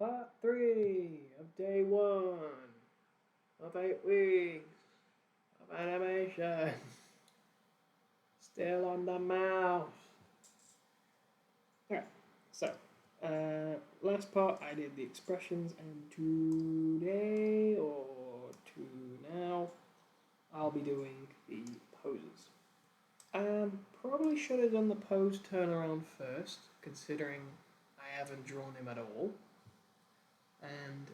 Part 3 of day 1 of 8 weeks of animation. Still on the mouse. Alright, so last part I did the expressions, and today, or to now, I'll be doing the poses. Probably should have done the pose turnaround first, considering I haven't drawn him at all. And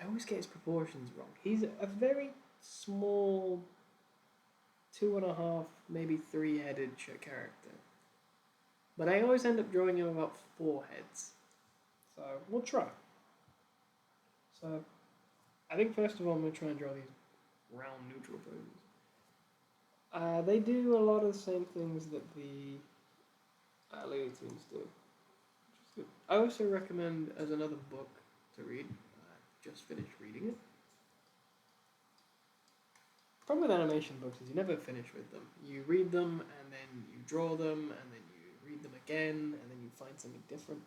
I always get his proportions wrong. He's a very small, 2.5, maybe 3-headed character. But I always end up drawing him about 4 heads. So we'll try. So I think first of all I'm going to try and draw these round neutral poses. They do a lot of the same things that the Looney Tunes do, which is good. I also recommend as another book to read. I just finished reading it. The problem with animation books is you never finish with them. You read them, and then you draw them, and then you read them again, and then you find something different.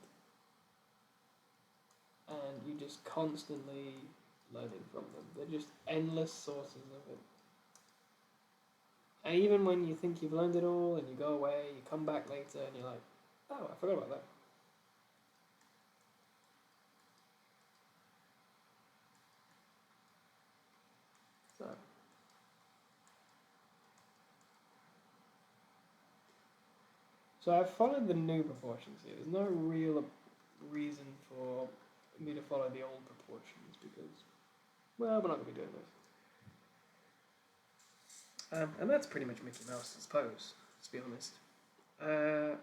And you just constantly learning from them. They're just endless sources of it. And even when you think you've learned it all, and you go away, you come back later, and you're like, oh, I forgot about that. So I've followed the new proportions here. There's no real reason for me to follow the old proportions because, well, we're not going to be doing this. And that's pretty much Mickey Mouse's pose, let's be honest. I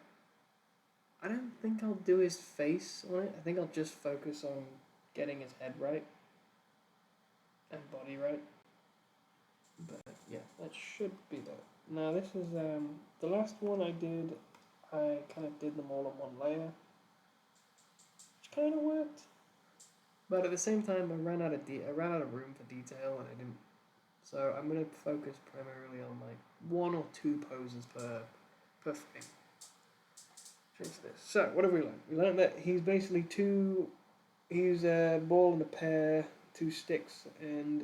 don't think I'll do his face on it. I think I'll just focus on getting his head right and body right. But yeah, that should be that. Now this is the last one I did. I kind of did them all on one layer, which kind of worked. But at the same time, I ran out of room for detail, and I didn't. So I'm gonna focus primarily on like 1 or 2 poses per frame. Change this. So what have we learned? We learned that he's basically he's a ball and a pear, 2 sticks, and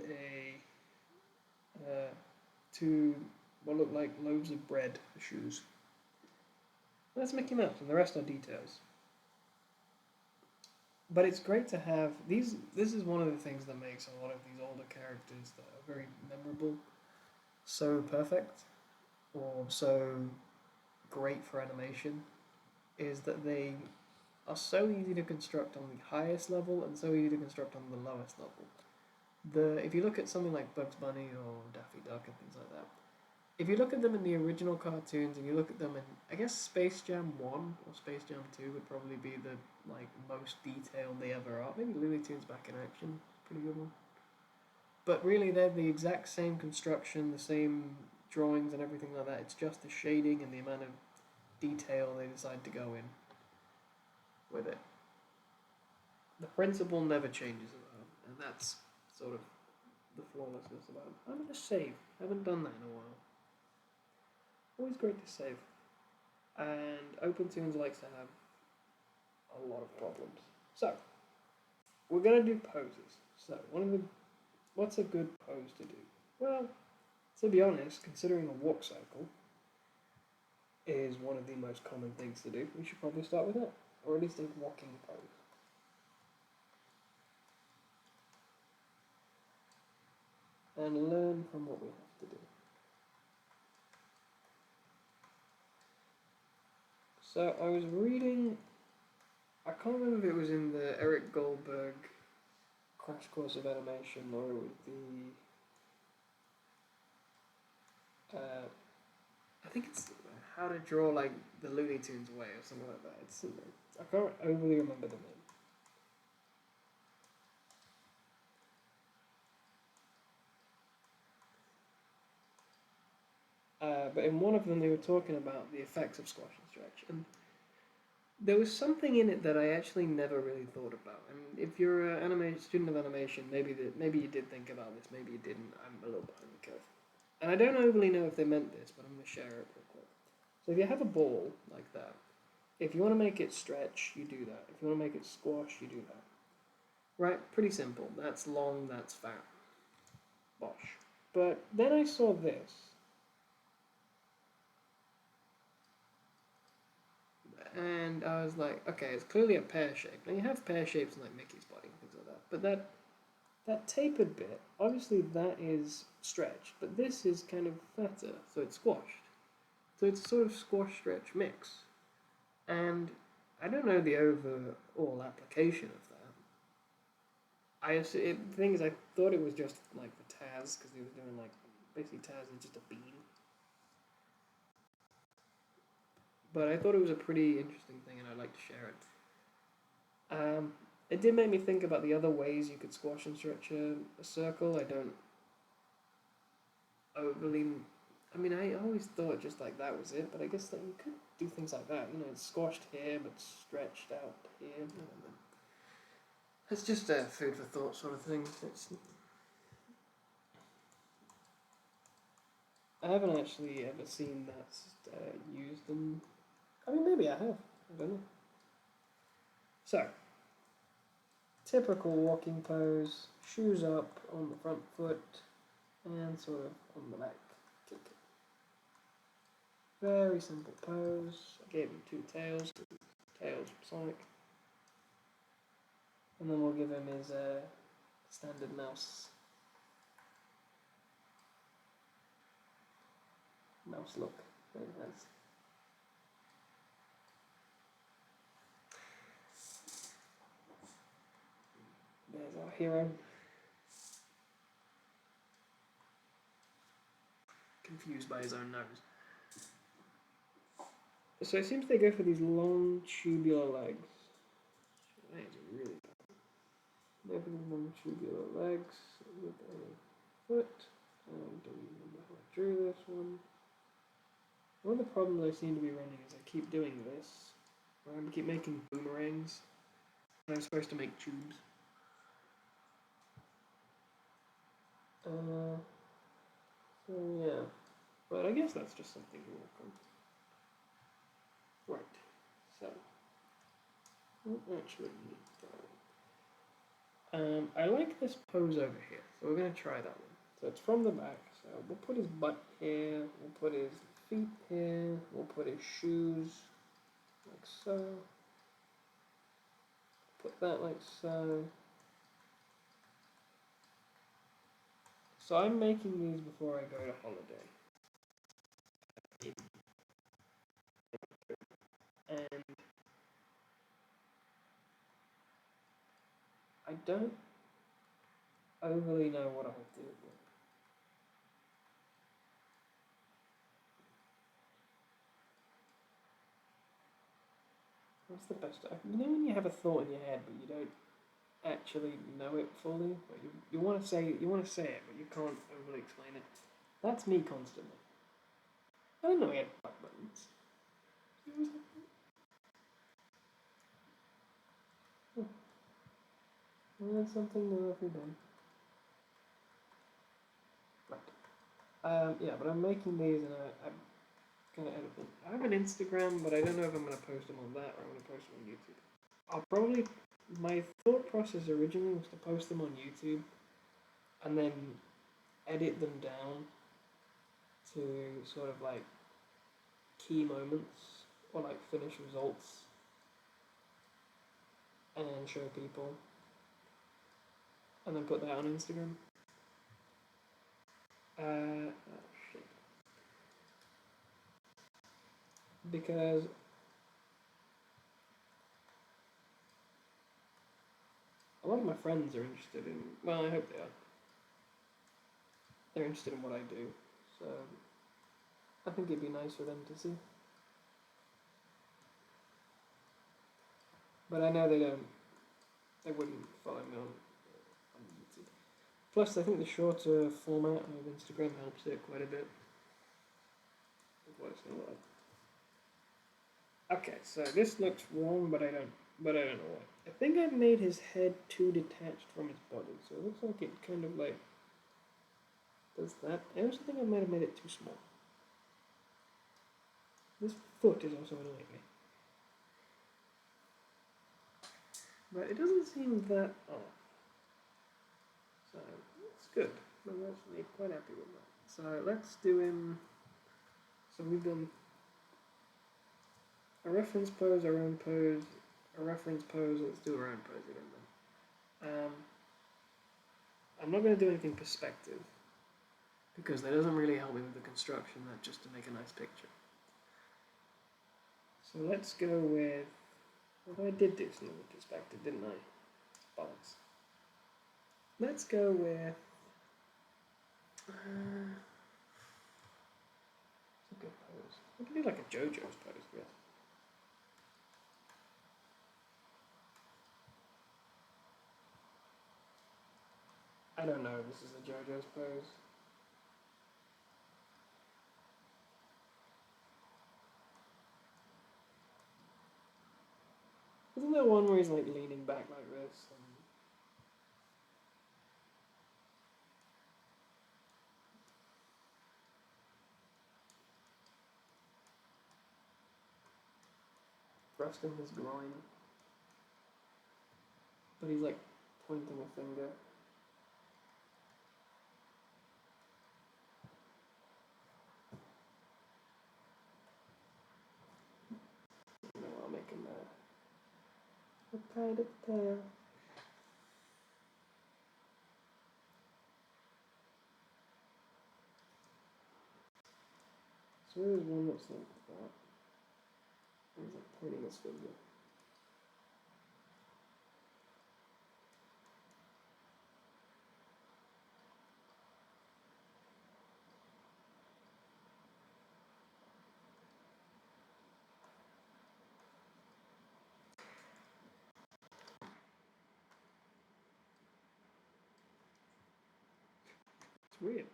two what look like loaves of bread for shoes. That's Mickey Mouse, and the rest are details. But it's great to have these. This is one of the things that makes a lot of these older characters that are very memorable so perfect or so great for animation, is that they are so easy to construct on the highest level and so easy to construct on the lowest level. If you look at something like Bugs Bunny or Daffy Duck and things like that, if you look at them in the original cartoons and you look at them in, I guess Space Jam 1 or Space Jam 2 would probably be the most detailed they ever are. Maybe Looney Tunes Back in Action, pretty good one. But really they're the exact same construction, the same drawings and everything like that. It's just the shading and the amount of detail they decide to go in with it. The principle never changes about it, and that's sort of the flawlessness about it. I'm going to save. I haven't done that in a while. Always great to save. And OpenToonz likes to have a lot of problems. So, we're going to do poses. So, what's a good pose to do? Well, to be honest, considering a walk cycle is one of the most common things to do, we should probably start with that. Or at least a walking pose. And learn from what we have to do. So I was reading, I can't remember if it was in the Eric Goldberg Crash Course of Animation or it was I think it's How to Draw like the Looney Tunes Way or something like that. I can't overly remember the name. But in one of them they were talking about the effects of squash and stretch, and there was something in it that I actually never really thought about. And if you're an student of animation, maybe you did think about this, maybe you didn't. I'm a little behind the curve. And I don't overly know if they meant this, but I'm going to share it real quick. So if you have a ball like that, if you want to make it stretch, you do that. If you want to make it squash, you do that. Right? Pretty simple. That's long, that's fat. Bosh. But then I saw this. And I was like, okay, it's clearly a pear shape. Now you have pear shapes in like Mickey's body and things like that. But that tapered bit, obviously that is stretched, but this is kind of fatter, so it's squashed. So it's a sort of squash stretch mix. And I don't know the overall application of that. The thing is, I thought it was just like for Taz, because he was doing like, basically Taz is just a bean. But I thought it was a pretty interesting thing and I'd like to share it. It did make me think about the other ways you could squash and stretch a circle. I don't overly. I mean, I always thought just like that was it, but I guess that you could do things like that. You know, it's squashed here but stretched out here. It's just a food for thought sort of thing. I haven't actually ever seen that used in. I mean, maybe I have. I don't know. So, typical walking pose, shoes up on the front foot, and sort of on the back. Kick it. Very simple pose. I gave him 2 tails. Tails from Sonic. And then we'll give him his standard mouse look that he has. There's our hero. Confused by his own nose. So it seems they go for these long tubular legs. That is really bad. They go for these long tubular legs with a foot. I don't remember how I drew this one. One of the problems I seem to be running is I keep doing this. I keep making boomerangs. And I'm supposed to make tubes. So yeah. But I guess that's just something to work on. Right. So actually need that. I like this pose over here, so we're gonna try that one. So it's from the back. So we'll put his butt here, we'll put his feet here, we'll put his shoes like so. Put that like so. So I'm making these before I go to holiday. And I don't overly know what I'll do. What's the best? You know when you have a thought in your head, but you don't actually know it fully. But you want to say it, but you can't overly explain it. That's me constantly. I don't know I had butt buttons. Well, that's something new every day. Right. Yeah, but I'm making these and I'm gonna edit them. I have an Instagram, but I don't know if I'm gonna post them on that or I'm gonna post them on YouTube. I'll probably. My thought process originally was to post them on YouTube and then edit them down to sort of like key moments or like finished results and show people and then put that on Instagram. Oh shit. Because a lot of my friends are interested in, well, I hope they are. They're interested in what I do, so I think it'd be nice for them to see. But I know they wouldn't follow me on YouTube. Plus, I think the shorter format of Instagram helps it quite a bit. What it's gonna look like. Okay, so this looks wrong, but I don't know why. I think I've made his head too detached from his body, so it looks like it kind of like does that. I also think I might have made it too small. This foot is also annoying me. But it doesn't seem that off. So it's good. I'm actually quite happy with that. So let's do him. So we've done a reference pose, our own pose, a reference pose. Let's do our own pose again then. I'm not going to do anything perspective because that doesn't really help me with the construction. That just to make a nice picture. So let's go with. Well, I did do something with perspective, didn't I? Bollocks. Let's go with. It's a good pose. We can do like a JoJo's pose, yes. I don't know if this is a JoJo's pose. Isn't there one where he's like leaning back like this? Thrusting his groin. But he's like pointing a finger. No, I'll make him a kind of tail. So there's one that's like that. He's like pointing his finger. It's weird.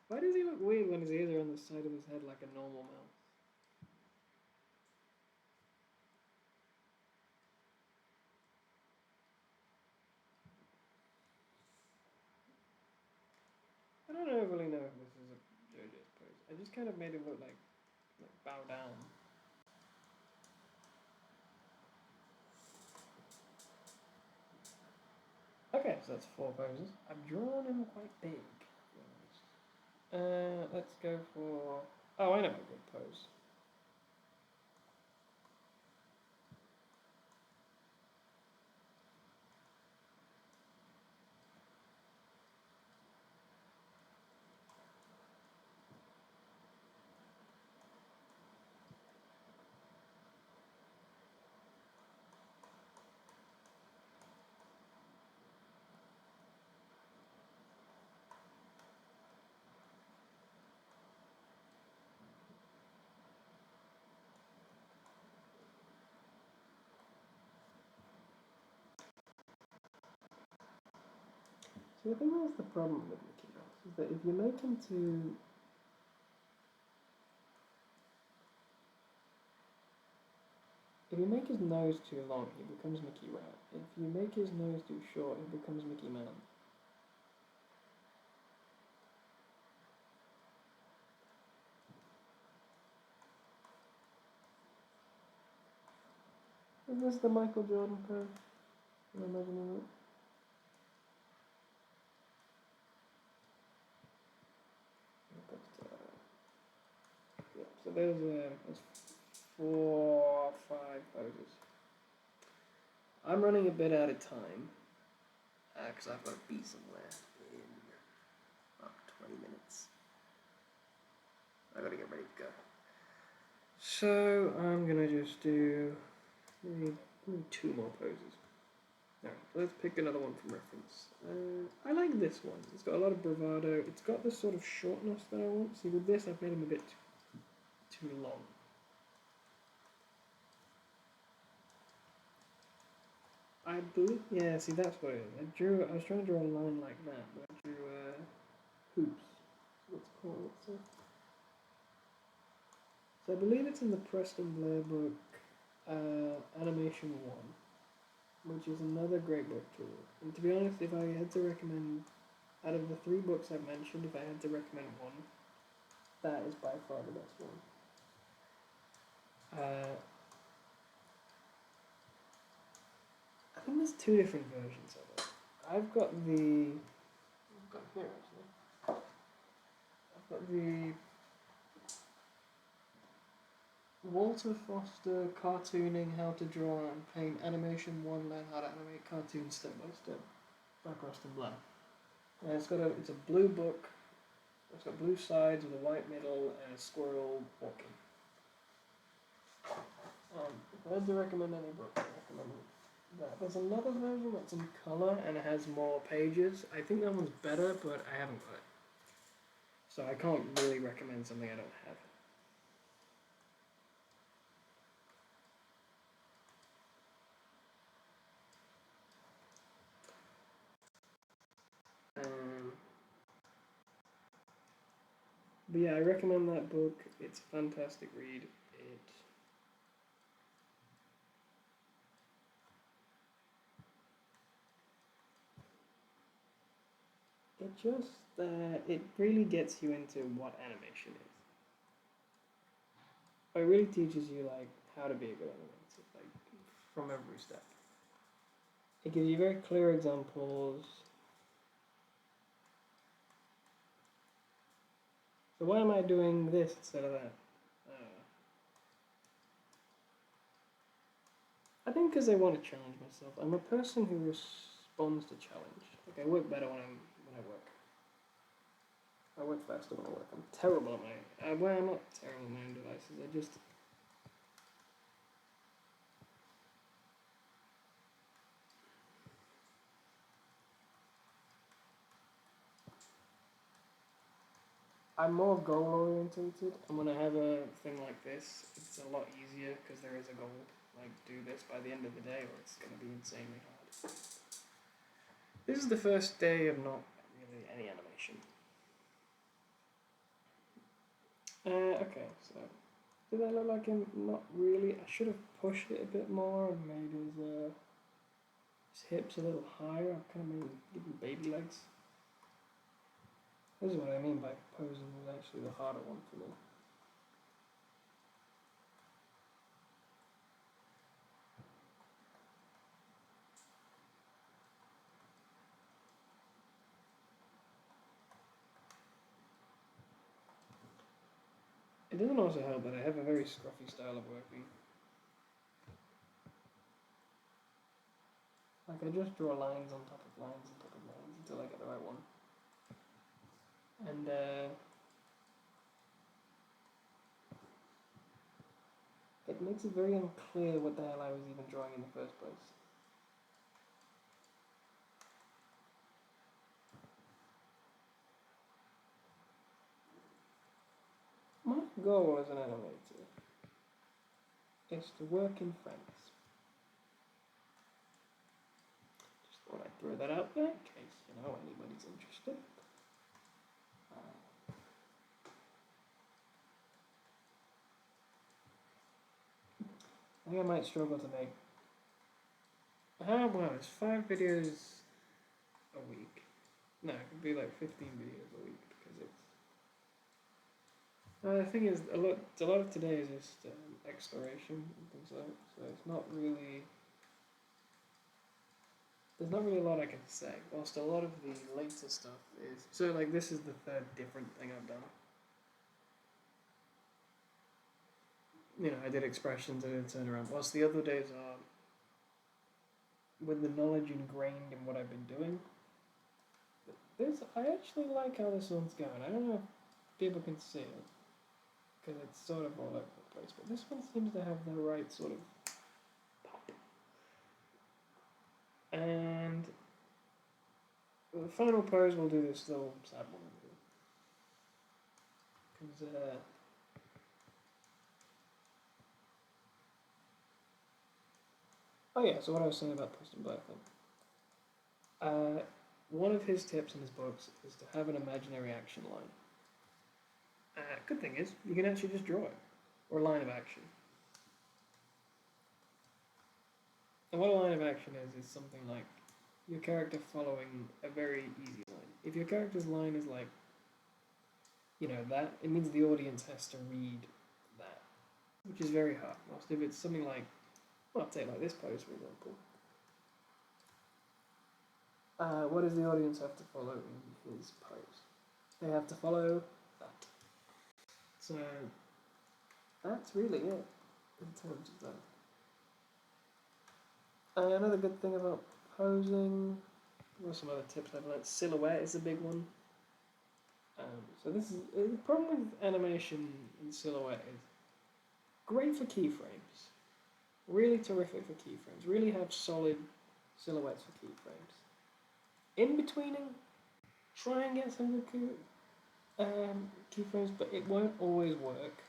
Why does he look weird when his ears are on the side of his head like a normal mouse? I don't really know if this is a JoJo's pose. I just kind of made him look like bow down. Okay, so that's 4 poses. I've drawn him quite big. Let's go for. Oh, I know a good pose. So I think that's the problem with Mickey Mouse, is that if you make him too. If you make his nose too long, he becomes Mickey Rat. If you make his nose too short, he becomes Mickey Man. Is this the Michael Jordan pose? Am I imagining it? Yeah, so there's 4, 5 poses. I'm running a bit out of time because I've got to be somewhere in about 20 minutes. I gotta get ready to go. So I'm gonna just do maybe 2 more poses. Alright, let's pick another one from reference. I like this one. It's got a lot of bravado. It's got the sort of shortness that I want. See, with this, I've made him a bit too long. I believe, yeah, see, that's what it is. I was trying to draw a line like that, but I drew hoops. Let's call it. So I believe it's in the Preston Blair book, Animation 1, which is another great book to read. And to be honest, if I had to recommend, out of the 3 books I've mentioned, if I had to recommend one, that is by far the best one. I think there's 2 different versions of it. I've got the got here actually. I've got the Walter Foster Cartooning How to Draw and Paint Animation 1 Learn How to Animate Cartoons Step by Step by Rustin Bland. And it's a blue book. It's got blue sides with a white middle and a squirrel walking. If I had to recommend any book, I recommend that. There's another version that's in colour and it has more pages. I think that one's better, but I haven't got it. So I can't really recommend something I don't have. But yeah, I recommend that book. It's a fantastic read. It really gets you into what animation is. It really teaches you like how to be a good animator, like from every step. It gives you very clear examples. So why am I doing this instead of that? I think because I want to challenge myself. I'm a person who responds to challenge. Like I work better when I work. I work faster when I work. I'm terrible at my. Well, I'm not terrible at my own devices. I just. I'm more goal orientated, and when I have a thing like this, it's a lot easier because there is a goal. Like, do this by the end of the day, or it's going to be insanely hard. This is the first day of not really any animation. Okay, so did that look like him? Not really. I should have pushed it a bit more and made his hips a little higher. I kind of made give him baby legs. This is what I mean by posing was actually the harder one for me. It doesn't also help that I have a very scruffy style of working. Like I just draw lines on top of lines on top of lines until I get the right one. And it makes it very unclear what the hell I was even drawing in the first place. My goal as an animator is to work in France. Just thought I'd throw that out there in case, anybody's interested. I think I might struggle to make. Well, it's 5 videos a week. No, it could be like 15 videos a week because it's. The thing is, a lot of today is just exploration and things like that. So it's not really. There's not really a lot I can say. Whilst a lot of the later stuff is. So, like, this is the third different thing I've done. I did expressions, I did turnaround. Whilst the other days are with the knowledge ingrained in what I've been doing. I actually like how this one's going. I don't know if people can see it because it's sort of all over the place, but this one seems to have the right sort of pop. And the final pose, we'll do this little sad one. Because oh yeah, so what I was saying about Preston Blackman. One of his tips in his books is to have an imaginary action line. Good thing is, you can actually just draw it, or a line of action. And what a line of action is something like your character following a very easy line. If your character's line is like, that, it means the audience has to read that, which is very hard. Whilst if it's something like, well, I'll take like this pose for example. What does the audience have to follow in his pose? They have to follow that. So that's really it in terms of that. Another good thing about posing, what are some other tips I've learned? Silhouette is a big one. So this is the problem with animation and silhouette is great for keyframes, really terrific for keyframes. Really have solid silhouettes for keyframes. In betweening, try and get some good keyframes, but it won't always work.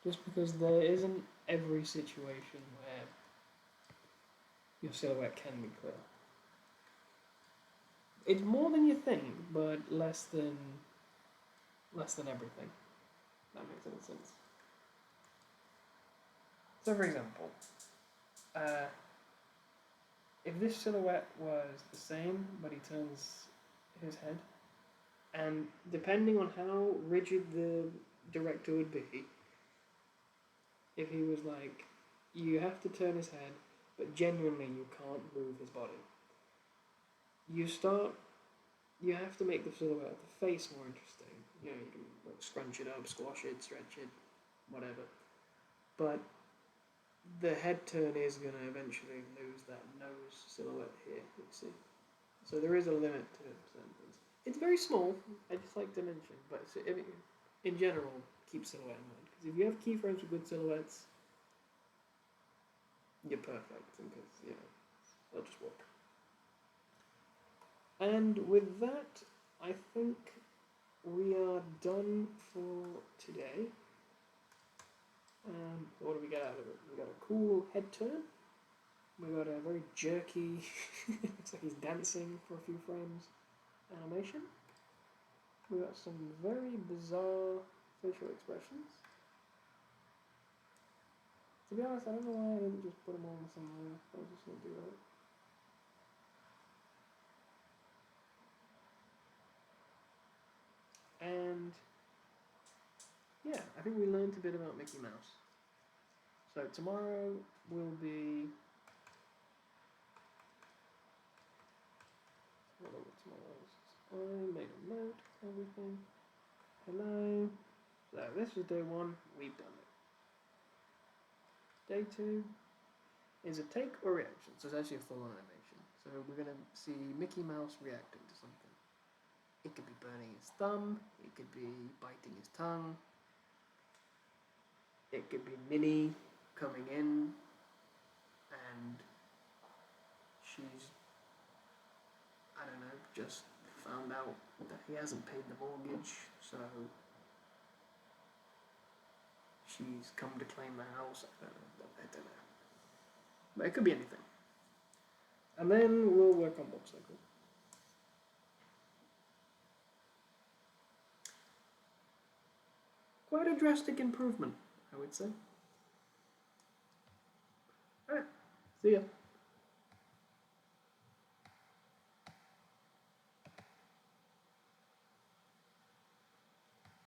Just because there isn't every situation where your silhouette can be clear. It's more than you think, but less than everything. That makes any sense. So, for example, if this silhouette was the same, but he turns his head, and depending on how rigid the director would be, if he was like, you have to turn his head, but genuinely you can't move his body, you have to make the silhouette of the face more interesting. You know, you can like, scrunch it up, squash it, stretch it, whatever. But the head turn is going to eventually lose that nose silhouette here, you see. So there is a limit to certain things. It's very small, I just like to mention, but in general, keep silhouette in mind. Because if you have keyframes with good silhouettes, you're perfect, because, you know, they'll just work. And with that, I think we are done for today. What do we get out of it? We got a cool head turn. We got a very jerky, looks like he's dancing for a few frames animation. We got some very bizarre facial expressions. To be honest, I don't know why I didn't just put them all somewhere. I was just going to do that. And yeah, I think we learned a bit about Mickey Mouse. So tomorrow will be... I don't know what tomorrow is. I made a note, everything. Hello. So this was day 1, we've done it. Day 2 is a take or reaction, so it's actually a full animation. So we're going to see Mickey Mouse reacting to something. It could be burning his thumb, it could be biting his tongue, it could be Minnie coming in and she's, I don't know, just found out that he hasn't paid the mortgage, so she's come to claim the house. I don't know. But it could be anything. And then we'll work on Bob Cycle. Quite a drastic improvement, I would say. Alright, see ya.